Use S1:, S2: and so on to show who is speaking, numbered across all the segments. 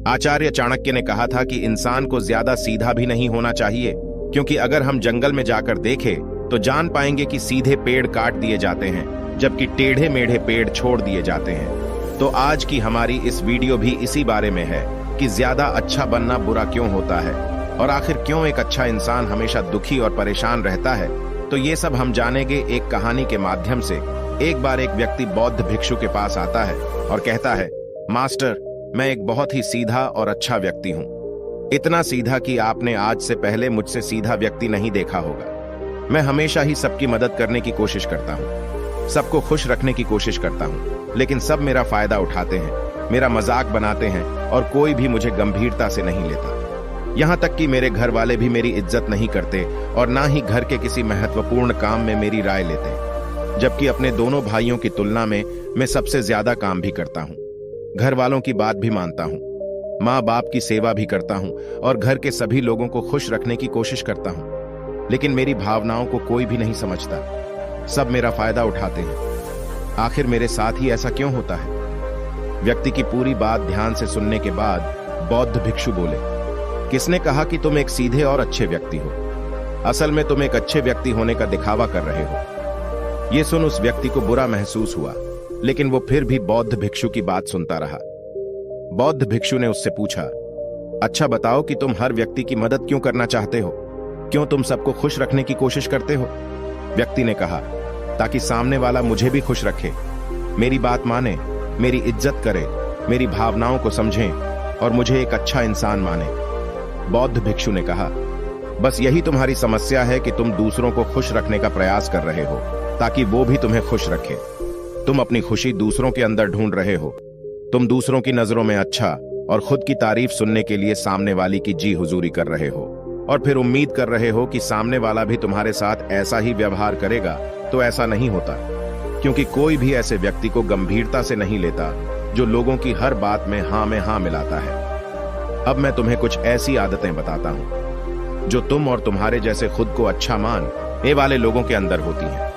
S1: आचार्य चाणक्य ने कहा था कि इंसान को ज्यादा सीधा भी नहीं होना चाहिए, क्योंकि अगर हम जंगल में जाकर देखें तो जान पाएंगे कि सीधे पेड़ काट दिए जाते हैं जबकि टेढ़े मेढ़े पेड़ छोड़ दिए जाते हैं। तो आज की हमारी इस वीडियो भी इसी बारे में है कि ज्यादा अच्छा बनना बुरा क्यों होता है और आखिर क्यों एक अच्छा इंसान हमेशा दुखी और परेशान रहता है। तो ये सब हम जानेंगे एक कहानी के माध्यम से। एक बार एक व्यक्ति बौद्ध भिक्षु के पास आता है और कहता है, मास्टर, मैं एक बहुत ही सीधा और अच्छा व्यक्ति हूँ। इतना सीधा कि आपने आज से पहले मुझसे सीधा व्यक्ति नहीं देखा होगा। मैं हमेशा ही सबकी मदद करने की कोशिश करता हूँ, सबको खुश रखने की कोशिश करता हूँ, लेकिन सब मेरा फायदा उठाते हैं, मेरा मजाक बनाते हैं और कोई भी मुझे गंभीरता से नहीं लेता। यहाँ तक कि मेरे घर वाले भी मेरी इज्जत नहीं करते और ना ही घर के किसी महत्वपूर्ण काम में मेरी राय लेते, जबकि अपने दोनों भाइयों की तुलना में मैं सबसे ज्यादा काम भी करता हूँ। घर वालों की बात भी मानता हूँ, माँ बाप की सेवा भी करता हूँ और घर के सभी लोगों को खुश रखने की कोशिश करता हूँ, लेकिन मेरी भावनाओं को कोई भी नहीं समझता। सब मेरा फायदा उठाते हैं। आखिर मेरे साथ ही ऐसा क्यों होता है? व्यक्ति की पूरी बात ध्यान से सुनने के बाद बौद्ध भिक्षु बोले, किसने कहा कि तुम एक सीधे और अच्छे व्यक्ति हो? असल में तुम एक अच्छे व्यक्ति होने का दिखावा कर रहे हो। यह सुन उस व्यक्ति को बुरा महसूस हुआ, लेकिन वो फिर भी बौद्ध भिक्षु की बात सुनता रहा। बौद्ध भिक्षु ने उससे पूछा, अच्छा बताओ कि तुम हर व्यक्ति की मदद क्यों करना चाहते हो? क्यों तुम सबको खुश रखने की कोशिश करते हो? व्यक्ति ने कहा, ताकि सामने वाला मुझे भी खुश रखे, मेरी बात माने, मेरी इज्जत करे, मेरी भावनाओं को समझे और मुझे एक अच्छा इंसान माने। बौद्ध भिक्षु ने कहा, बस यही तुम्हारी समस्या है कि तुम दूसरों को खुश रखने का प्रयास कर रहे हो ताकि वो भी तुम्हें खुश रखे। तुम अपनी खुशी दूसरों के अंदर ढूंढ रहे हो। तुम दूसरों की नजरों में अच्छा और खुद की तारीफ सुनने के लिए सामने वाली की जी हुजूरी कर रहे हो और फिर उम्मीद कर रहे हो कि सामने वाला भी तुम्हारे साथ ऐसा ही व्यवहार करेगा। तो ऐसा नहीं होता, क्योंकि कोई भी ऐसे व्यक्ति को गंभीरता से नहीं लेता जो लोगों की हर बात में हाँ मिलाता है। अब मैं तुम्हें कुछ ऐसी आदतें बताता हूं जो तुम और तुम्हारे जैसे खुद को अच्छा मानने वाले लोगों के अंदर होती हैं।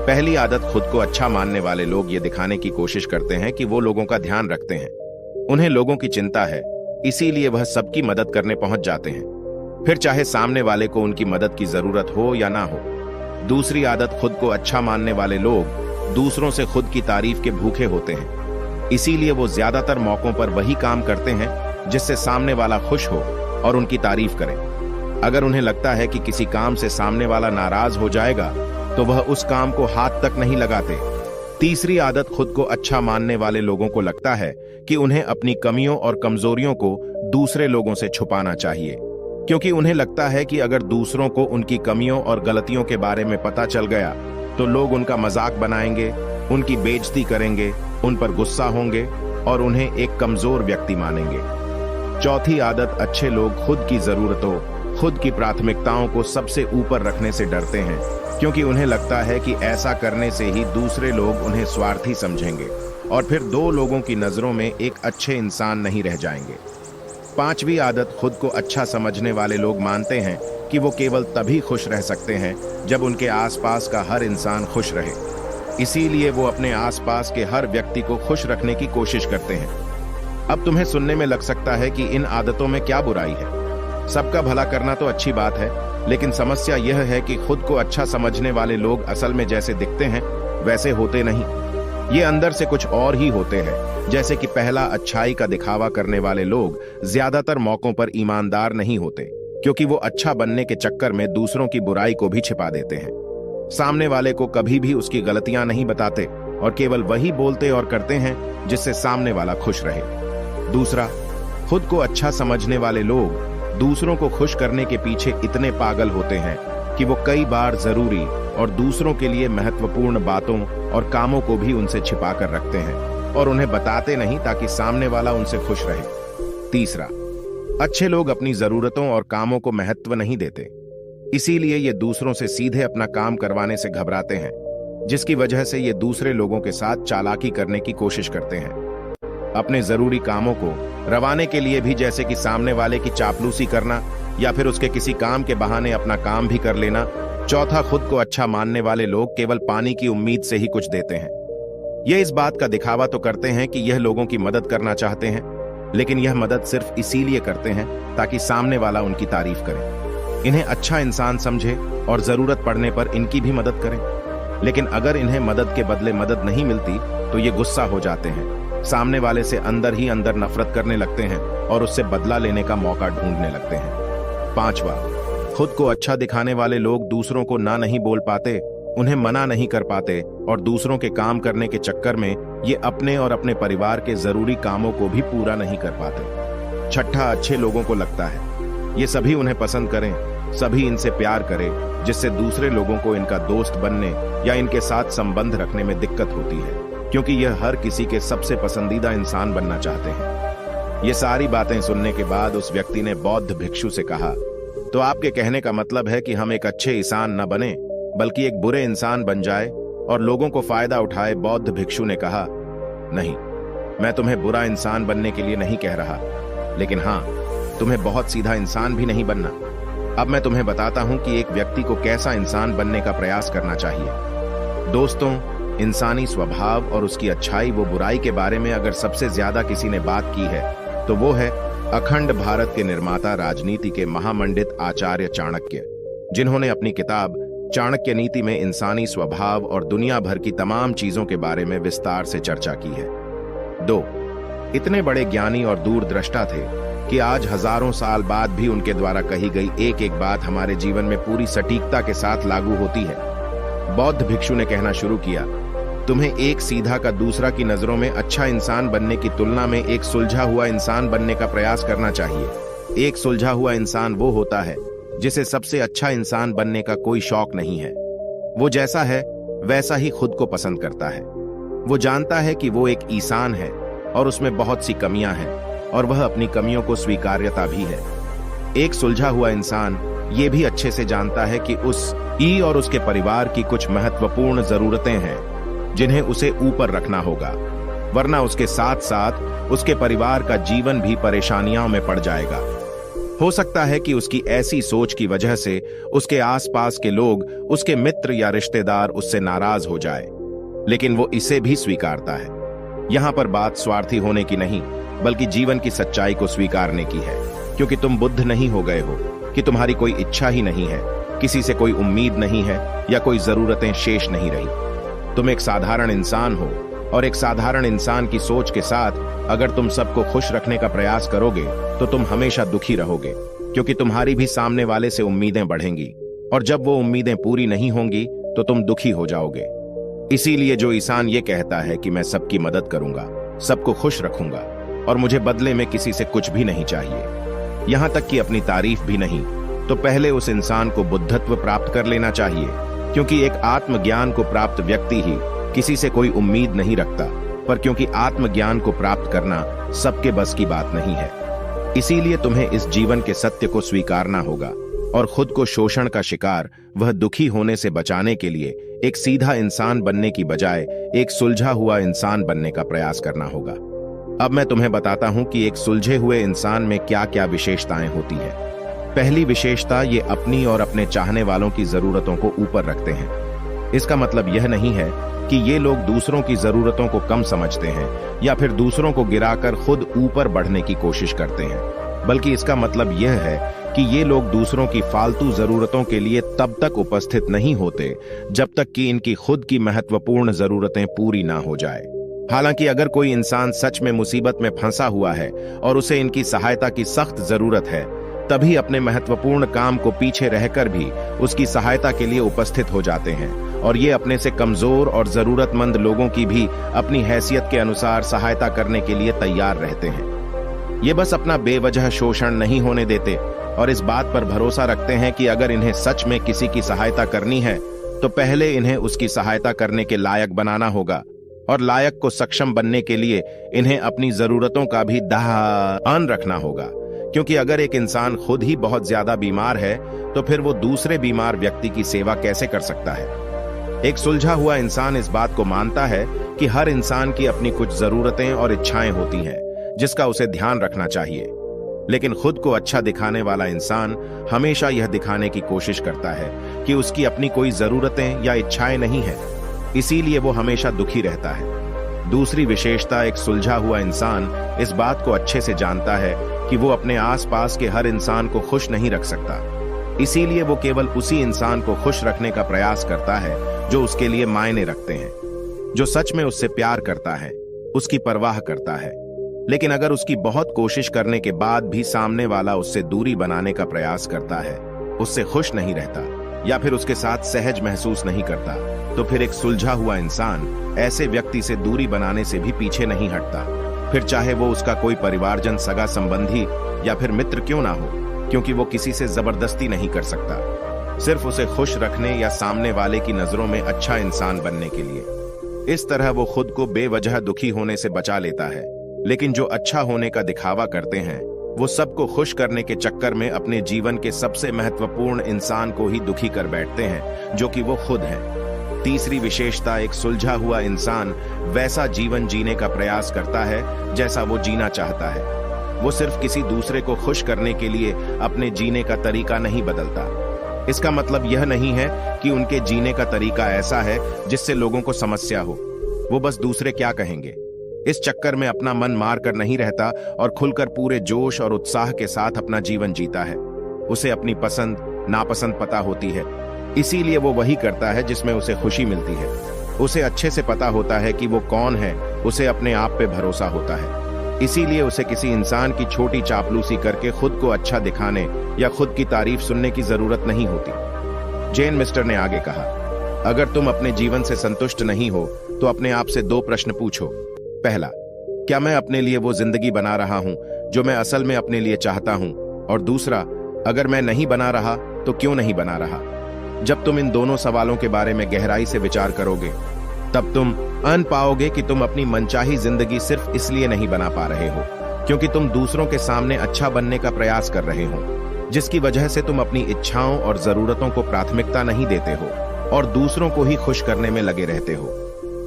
S1: पहली आदत, खुद को अच्छा मानने वाले लोग ये दिखाने की कोशिश करते हैं कि वो लोगों का ध्यान रखते हैं। उन्हें लोगों की चिंता है, इसीलिए वह सबकी मदद करने पहुंच जाते हैं, फिर चाहे सामने वाले को उनकी मदद की जरूरत हो या ना हो। दूसरी आदत, खुद को अच्छा मानने वाले लोग दूसरों से खुद की तारीफ के भूखे होते हैं, इसीलिए वो ज्यादातर मौकों पर वही काम करते हैं जिससे सामने वाला खुश हो और उनकी तारीफ करे। अगर उन्हें लगता है कि किसी काम से सामने वाला नाराज हो जाएगा तो वह उस काम को हाथ तक नहीं लगाते। तीसरी आदत, खुद को अच्छा मानने वाले लोगों को लगता है कि उन्हें अपनी कमियों और कमजोरियों को दूसरे लोगों से छुपाना चाहिए, क्योंकि उन्हें लगता है कि अगर दूसरों को उनकी कमियों और गलतियों के बारे में पता चल गया तो लोग उनका मजाक बनाएंगे, उनकी बेइज्जती करेंगे, उन पर गुस्सा होंगे और उन्हें एक कमजोर व्यक्ति मानेंगे। चौथी आदत, अच्छे लोग खुद की जरूरतों, खुद की प्राथमिकताओं को सबसे ऊपर रखने से डरते हैं, क्योंकि उन्हें लगता है कि ऐसा करने से ही दूसरे लोग उन्हें स्वार्थी समझेंगे और फिर दो लोगों की नजरों में एक अच्छे इंसान नहीं रह जाएंगे। पांचवी आदत, खुद को अच्छा समझने वाले लोग मानते हैं कि वो केवल तभी खुश रह सकते हैं जब उनके आसपास का हर इंसान खुश रहे, इसीलिए वो अपने आसपास के हर व्यक्ति को खुश रखने की कोशिश करते हैं। अब तुम्हें सुनने में लग सकता है कि इन आदतों में क्या बुराई है। सबका भला करना तो अच्छी बात है, लेकिन समस्या यह है कि खुद को अच्छा समझने वाले लोग असल में जैसे दिखते हैं वैसे होते नहीं। ये अंदर से कुछ और ही होते हैं। जैसे कि पहला, अच्छाई का दिखावा करने वाले लोग ज्यादातर मौकों पर ईमानदार नहीं होते, क्योंकि वो अच्छा बनने के चक्कर में दूसरों की बुराई को भी छिपा देते हैं। सामने वाले को कभी भी उसकी गलतियां नहीं बताते और केवल वही बोलते और करते हैं जिससे सामने वाला खुश रहे। दूसरा, खुद को अच्छा समझने वाले लोग दूसरों को खुश करने के पीछे इतने पागल होते हैं कि वो कई बार जरूरी और दूसरों के लिए महत्वपूर्ण बातों और कामों को भी उनसे छिपा कर रखते हैं और उन्हें बताते नहीं ताकि सामने वाला उनसे खुश रहे। तीसरा, अच्छे लोग अपनी जरूरतों और कामों को महत्व नहीं देते, इसीलिए ये दूसरों से सीधे अपना काम करवाने से घबराते हैं, जिसकी वजह से ये दूसरे लोगों के साथ चालाकी करने की कोशिश करते हैं। अपने जरूरी कामों को रवाने के लिए भी, जैसे कि सामने वाले की चापलूसी करना या फिर उसके किसी काम के बहाने अपना काम भी कर लेना। चौथा, खुद को अच्छा मानने वाले लोग केवल पानी की उम्मीद से ही कुछ देते हैं। ये इस बात का दिखावा तो करते हैं कि यह लोगों की मदद करना चाहते हैं, लेकिन यह मदद सिर्फ इसीलिए करते हैं ताकि सामने वाला उनकी तारीफ करे, इन्हें अच्छा इंसान समझे और जरूरत पड़ने पर इनकी भी मदद करें। लेकिन अगर इन्हें मदद के बदले मदद नहीं मिलती तो ये गुस्सा हो जाते हैं, सामने वाले से अंदर ही अंदर नफरत करने लगते हैं और उससे बदला लेने का मौका ढूंढने लगते हैं। 5वां, खुद को अच्छा दिखाने वाले लोग दूसरों को ना नहीं बोल पाते, उन्हें मना नहीं कर पाते और दूसरों के काम करने के चक्कर में ये अपने और अपने परिवार के जरूरी कामों को भी पूरा नहीं कर पाते। 6, अच्छे लोगों को लगता है ये सभी उन्हें पसंद करें, सभी इनसे प्यार करें, जिससे दूसरे लोगों को इनका दोस्त बनने या इनके साथ संबंध रखने में दिक्कत होती है, क्योंकि यह हर किसी के सबसे पसंदीदा इंसान बनना चाहते हैं। ये सारी बातें सुनने के बाद उस व्यक्ति ने बौद्ध भिक्षु से कहा, तो आपके कहने का मतलब है कि हम एक अच्छे इंसान न बने बल्कि एक बुरे इंसान बन जाए और लोगों को फायदा उठाए। बौद्ध भिक्षु ने कहा, नहीं, मैं तुम्हें बुरा इंसान बनने के लिए नहीं कह रहा, लेकिन हाँ, तुम्हें बहुत सीधा इंसान भी नहीं बनना। अब मैं तुम्हें बताता हूं कि एक व्यक्ति को कैसा इंसान बनने का प्रयास करना चाहिए। दोस्तों, इंसानी स्वभाव और उसकी अच्छाई व बुराई के बारे में अगर सबसे ज्यादा किसी ने बात की है तो वो है अखंड भारत के निर्माता, राजनीति के महामंडित आचार्य चाणक्य, जिन्होंने अपनी किताब चाणक्य नीति में इंसानी स्वभाव और दुनिया भर की तमाम चीजों के बारे में विस्तार से चर्चा की है। 2, इतने बड़े ज्ञानी और दूरदृष्टा थे कि आज हजारों साल बाद भी उनके द्वारा कही गई एक एक बात हमारे जीवन में पूरी सटीकता के साथ लागू होती है। बौद्ध भिक्षु ने कहना शुरू किया, तुम्हें एक सीधा का दूसरा की नजरों में अच्छा इंसान बनने की तुलना में एक सुलझा हुआ इंसान बनने का प्रयास करना चाहिए। एक सुलझा हुआ इंसान वो होता है जिसे सबसे अच्छा इंसान बनने का कोई शौक नहीं है। वो जैसा है वैसा ही खुद को पसंद करता है। वो जानता है कि वो एक इंसान है और उसमें बहुत सी कमियां हैं और वह अपनी कमियों को स्वीकार्यता भी है। एक सुलझा हुआ इंसान ये भी अच्छे से जानता है कि उसकी और उसके परिवार की कुछ महत्वपूर्ण जरूरतें हैं जिन्हें उसे ऊपर रखना होगा, वरना उसके साथ साथ उसके परिवार का जीवन भी परेशानियों में पड़ जाएगा। हो सकता है कि उसकी ऐसी सोच की वजह से उसके आसपास के लोग, उसके मित्र या रिश्तेदार उससे नाराज हो जाए, लेकिन वो इसे भी स्वीकारता है। यहां पर बात स्वार्थी होने की नहीं बल्कि जीवन की सच्चाई को स्वीकारने की है, क्योंकि तुम बुद्ध नहीं हो गए हो कि तुम्हारी कोई इच्छा ही नहीं है, किसी से कोई उम्मीद नहीं है या कोई जरूरतें शेष नहीं रही। तुम एक साधारण इंसान हो और एक साधारण इंसान की सोच के साथ अगर तुम सबको खुश रखने का प्रयास करोगे तो तुम हमेशा दुखी रहोगे, क्योंकि तुम्हारी भी सामने वाले से उम्मीदें बढ़ेंगी और जब वो उम्मीदें पूरी नहीं होंगी तो तुम दुखी हो जाओगे। इसीलिए जो इंसान ये कहता है कि मैं सबकी मदद करूंगा, सबको खुश रखूंगा और मुझे बदले में किसी से कुछ भी नहीं चाहिए, यहां तक कि अपनी तारीफ भी नहीं, तो पहले उस इंसान को बुद्धत्व प्राप्त कर लेना चाहिए, क्योंकि एक आत्मज्ञान को प्राप्त व्यक्ति ही किसी से कोई उम्मीद नहीं रखता, पर क्योंकि आत्मज्ञान को प्राप्त करना सबके बस की बात नहीं है। इसीलिए तुम्हें इस जीवन के सत्य को स्वीकारना होगा और खुद को शोषण का शिकार, वह दुखी होने से बचाने के लिए एक सीधा इंसान बनने की बजाय एक सुलझा हुआ इंसान बनने का प्रयास करना होगा। अब मैं तुम्हें बताता हूं कि एक सुलझे हुए इंसान में क्या क्या विशेषताएं होती है। पहली विशेषता, ये अपनी और अपने चाहने वालों की जरूरतों को ऊपर रखते हैं। इसका मतलब यह नहीं है कि ये लोग दूसरों की जरूरतों को कम समझते हैं या फिर दूसरों को गिराकर खुद ऊपर बढ़ने की कोशिश करते हैं, बल्कि इसका मतलब यह है कि ये लोग दूसरों की फालतू जरूरतों के लिए तब तक उपस्थित नहीं होते जब तक कि इनकी खुद की महत्वपूर्ण जरूरतें पूरी ना हो जाए। हालांकि अगर कोई इंसान सच में मुसीबत में फंसा हुआ है और उसे इनकी सहायता की सख्त जरूरत है, तभी अपने महत्वपूर्ण काम को पीछे रहकर भी उसकी सहायता के लिए उपस्थित हो जाते हैं और ये अपने से कमजोर और जरूरतमंद लोगों की भी अपनी हैसियत के अनुसार सहायता करने के लिए तैयार रहते हैं। ये बस अपना बेवजह शोषण नहीं होने देते और इस बात पर भरोसा रखते हैं कि अगर इन्हें सच में किसी की सहायता करनी है तो पहले इन्हें उसकी सहायता करने के लायक बनाना होगा, और लायक को सक्षम बनने के लिए इन्हें अपनी जरूरतों का भी ध्यान रखना होगा, क्योंकि अगर एक इंसान खुद ही बहुत ज्यादा बीमार है तो फिर वो दूसरे बीमार व्यक्ति की सेवा कैसे कर सकता है। एक सुलझा हुआ इंसान इस बात को मानता है कि हर इंसान की अपनी कुछ जरूरतें और इच्छाएं होती हैं जिसका उसे ध्यान रखना चाहिए, लेकिन खुद को अच्छा दिखाने वाला इंसान हमेशा यह दिखाने की कोशिश करता है कि उसकी अपनी कोई जरूरतें या इच्छाएं नहीं है, इसीलिए वो हमेशा दुखी रहता है। दूसरी विशेषता, एक सुलझा हुआ इंसान इस बात को अच्छे से जानता है कि वो अपने आसपास के हर इंसान को खुश नहीं रख सकता। इसीलिए वो केवल उसी इंसान को खुश रखने का प्रयास करता है जो उसके लिए मायने रखते हैं, जो सच में उससे प्यार करता है, उसकी परवाह करता है। लेकिन अगर उसकी बहुत कोशिश करने के बाद भी सामने वाला उससे दूरी बनाने का प्रयास करता है, उससे खुश नहीं रहता या फिर उसके साथ सहज महसूस नहीं करता, तो फिर एक सुलझा हुआ इंसान ऐसे व्यक्ति से दूरी बनाने से भी पीछे नहीं हटता, फिर चाहे वो उसका कोई परिवारजन, सगा संबंधी या फिर मित्र क्यों ना हो, क्योंकि वो किसी से जबरदस्ती नहीं कर सकता, सिर्फ उसे खुश रखने या सामने वाले की नजरों में अच्छा इंसान बनने के लिए। इस तरह वो खुद को बेवजह दुखी होने से बचा लेता है। लेकिन जो अच्छा होने का दिखावा करते हैं, वो सबको खुश करने के चक्कर में अपने जीवन के सबसे महत्वपूर्ण इंसान को ही दुखी कर बैठते हैं, जो कि वो खुद हैं। तीसरी विशेषता, एक सुलझा हुआ इंसान वैसा जीवन जीने का प्रयास करता है जैसा वो जीना चाहता है। वो सिर्फ किसी दूसरे को खुश करने के लिए अपने जीने का तरीका नहीं बदलता। इसका मतलब यह नहीं है कि उनके जीने का तरीका ऐसा है जिससे लोगों को समस्या हो। वो बस दूसरे क्या कहेंगे, इस चक्कर में अपना मन मार कर नहीं रहता और खुलकर पूरे जोश और उत्साह के साथ अपना जीवन जीता है। उसे अपनी पसंद नापसंद पता होती है, इसीलिए वो वही करता है जिसमें उसे खुशी मिलती है। उसे अच्छे से पता होता है कि वो कौन है, उसे अपने आप पे भरोसा होता है। इसीलिए उसे किसी इंसान की छोटी चापलूसी करके खुद को अच्छा दिखाने या खुद की तारीफ सुनने की जरूरत नहीं होती। जेन मिस्टर ने आगे कहा, अगर तुम अपने जीवन से संतुष्ट नहीं हो तो अपने आप से 2 प्रश्न पूछो। पहला, क्या मैं अपने लिए वो जिंदगी बना रहा हूं जो मैं असल में अपने लिए चाहता हूं? और दूसरा, अगर मैं नहीं बना रहा तो क्यों नहीं बना रहा? जब तुम इन दोनों सवालों के बारे में गहराई से विचार करोगे, तब तुम अन पाओगे कि तुम अपनी मनचाही जिंदगी सिर्फ इसलिए नहीं बना पा रहे हो क्योंकि तुम दूसरों के सामने अच्छा बनने का प्रयास कर रहे हो, जिसकी वजह से तुम अपनी इच्छाओं और जरूरतों को प्राथमिकता नहीं देते हो और दूसरों को ही खुश करने में लगे रहते हो।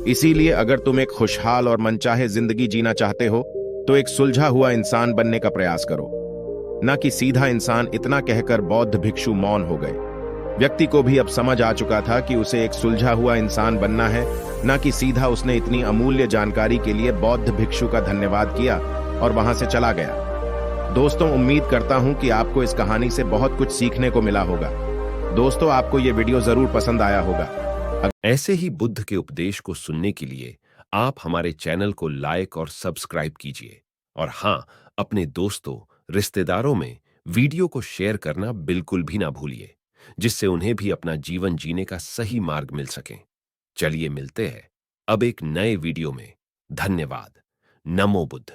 S1: इसीलिए अगर तुम एक खुशहाल और मनचाहे जिंदगी जीना चाहते हो तो एक सुलझा हुआ इंसान बनने का प्रयास करो, न कि सीधा इंसान। इतना कहकर बौद्ध भिक्षु मौन हो गए। व्यक्ति को भी अब समझ आ चुका था कि उसे एक सुलझा हुआ इंसान बनना है, न कि सीधा। उसने इतनी अमूल्य जानकारी के लिए बौद्ध भिक्षु का धन्यवाद किया और वहां से चला गया। दोस्तों, उम्मीद करता हूं कि आपको इस कहानी से बहुत कुछ सीखने को मिला होगा। दोस्तों, आपको यह वीडियो जरूर पसंद आया होगा।
S2: ऐसे ही बुद्ध के उपदेश को सुनने के लिए आप हमारे चैनल को लाइक और सब्सक्राइब कीजिए। और हाँ, अपने दोस्तों, रिश्तेदारों में वीडियो को शेयर करना बिल्कुल भी ना भूलिए, जिससे उन्हें भी अपना जीवन जीने का सही मार्ग मिल सके। चलिए मिलते हैं अब एक नए वीडियो में। धन्यवाद। नमो बुद्ध।